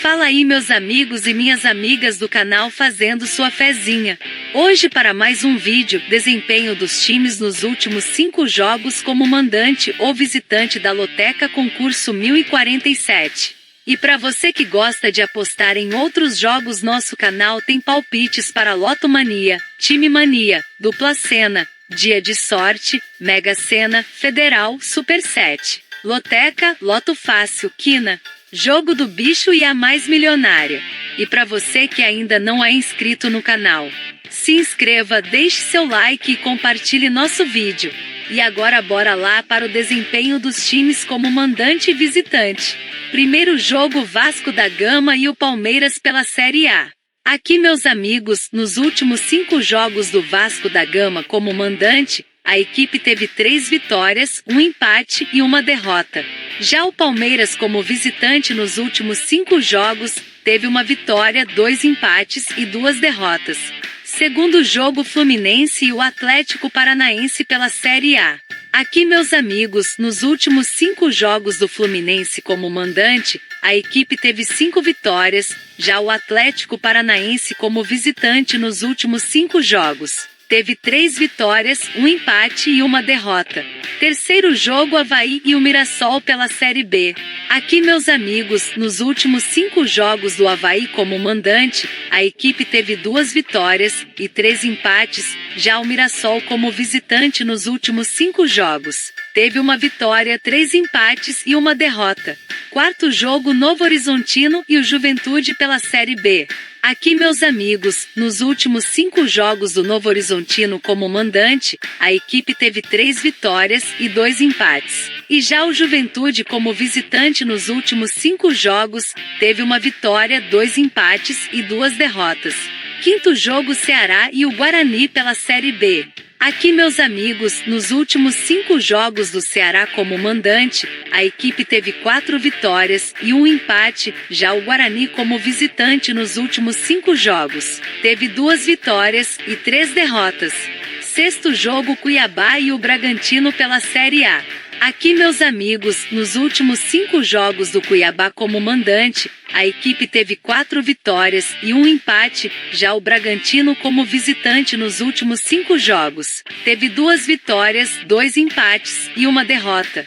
Fala aí, meus amigos e minhas amigas do canal Fazendo Sua Fezinha. Hoje para mais um vídeo, desempenho dos times nos últimos 5 jogos como mandante ou visitante da Loteca Concurso 1047. E para você que gosta de apostar em outros jogos, nosso canal tem palpites para Loto Mania, Time Mania, Dupla Sena, Dia de Sorte, Mega Sena, Federal, Super 7, Loteca, Loto Fácil, Quina, Jogo do Bicho e a Mais Milionária. E para você que ainda não é inscrito no canal, se inscreva, deixe seu like e compartilhe nosso vídeo. E agora bora lá para o desempenho dos times como mandante e visitante. Primeiro jogo, Vasco da Gama e o Palmeiras pela Série A. Aqui, meus amigos, nos últimos 5 jogos do Vasco da Gama como mandante, a equipe teve 3 vitórias, 1 empate e 1 derrota. Já o Palmeiras como visitante nos últimos 5 jogos, teve 1 vitória, 2 empates e 2 derrotas. Segundo jogo, Fluminense e o Atlético Paranaense pela Série A. Aqui, meus amigos, nos últimos 5 jogos do Fluminense como mandante, a equipe teve 5 vitórias, já o Atlético Paranaense como visitante nos últimos 5 jogos teve 3 vitórias, 1 empate e 1 derrota. Terceiro jogo, Avaí e o Mirassol pela Série B. Aqui, meus amigos, nos últimos 5 jogos do Avaí como mandante, a equipe teve 2 vitórias e 3 empates, já o Mirassol como visitante nos últimos 5 jogos teve 1 vitória, 3 empates e 1 derrota. Quarto jogo, Novo Horizontino e o Juventude pela Série B. Aqui, meus amigos, nos últimos 5 jogos do Novo Horizontino como mandante, a equipe teve 3 vitórias e 2 empates. E já o Juventude como visitante nos últimos 5 jogos, teve 1 vitória, 2 empates e 2 derrotas. Quinto jogo, Ceará e o Guarani pela Série B. Aqui, meus amigos, nos últimos 5 jogos do Ceará como mandante, a equipe teve 4 vitórias e 1 empate, já o Guarani como visitante nos últimos 5 jogos teve 2 vitórias e 3 derrotas. Sexto jogo, Cuiabá e o Bragantino pela Série A. Aqui, meus amigos, nos últimos 5 jogos do Cuiabá como mandante, a equipe teve 4 vitórias e 1 empate, já o Bragantino como visitante nos últimos 5 jogos teve 2 vitórias, 2 empates e 1 derrota.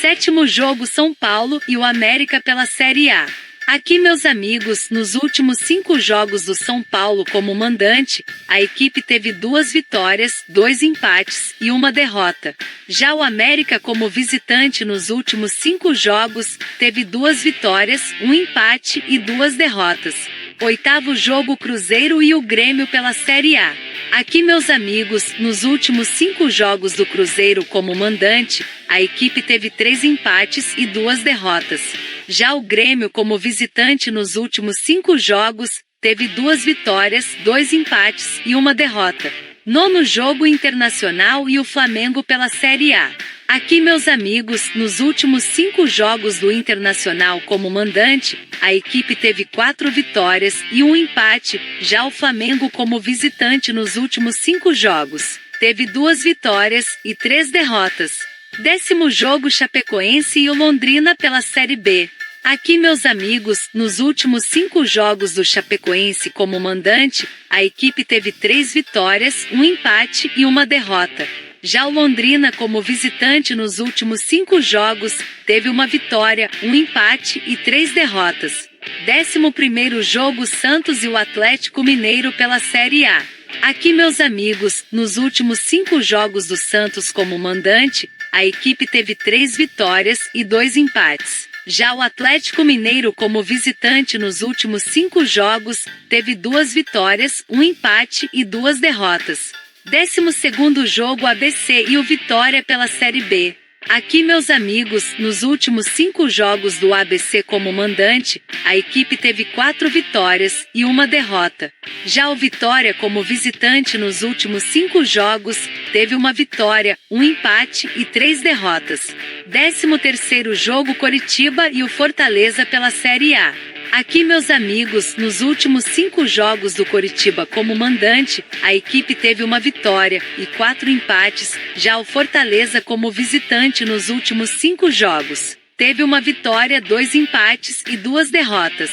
Sétimo jogo, São Paulo e o América pela Série A. Aqui, meus amigos, nos últimos 5 jogos do São Paulo como mandante, a equipe teve 2 vitórias, 2 empates e 1 derrota. Já o América como visitante nos últimos 5 jogos, teve 2 vitórias, 1 empate e 2 derrotas. Oitavo jogo, Cruzeiro e o Grêmio pela Série A. Aqui, meus amigos, nos últimos 5 jogos do Cruzeiro como mandante, a equipe teve 3 empates e 2 derrotas. Já o Grêmio como visitante nos últimos 5 jogos, teve 2 vitórias, 2 empates e 1 derrota. Nono jogo, Internacional e o Flamengo pela Série A. Aqui, meus amigos, nos últimos 5 jogos do Internacional como mandante, a equipe teve 4 vitórias e 1 empate, já o Flamengo como visitante nos últimos 5 jogos teve 2 vitórias e 3 derrotas. Décimo jogo, Chapecoense e o Londrina pela Série B. Aqui, meus amigos, nos últimos 5 jogos do Chapecoense como mandante, a equipe teve 3 vitórias, 1 empate e 1 derrota. Já o Londrina como visitante nos últimos 5 jogos, teve 1 vitória, 1 empate e 3 derrotas. 11º jogo, Santos e o Atlético Mineiro pela Série A. Aqui, meus amigos, nos últimos 5 jogos do Santos como mandante, a equipe teve 3 vitórias e 2 empates. Já o Atlético Mineiro como visitante nos últimos 5 jogos, teve 2 vitórias, 1 empate e 2 derrotas. 12º jogo, ABC e o Vitória pela Série B. Aqui, meus amigos, nos últimos 5 jogos do ABC como mandante, a equipe teve 4 vitórias e 1 derrota. Já o Vitória como visitante nos últimos 5 jogos, teve 1 vitória, 1 empate e 3 derrotas. 13º jogo, Coritiba e o Fortaleza pela Série A. Aqui, meus amigos, nos últimos 5 jogos do Coritiba como mandante, a equipe teve 1 vitória e 4 empates, já o Fortaleza como visitante nos últimos 5 jogos teve 1 vitória, 2 empates e 2 derrotas.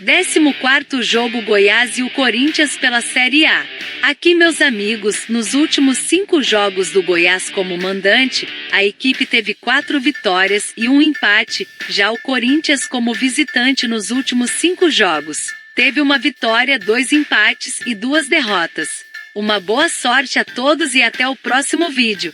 14º jogo Goiás e o Corinthians pela Série A. Aqui, meus amigos, nos últimos 5 jogos do Goiás como mandante, a equipe teve 4 vitórias e 1 empate, já o Corinthians como visitante nos últimos 5 jogos teve 1 vitória, 2 empates e 2 derrotas. Uma boa sorte a todos e até o próximo vídeo.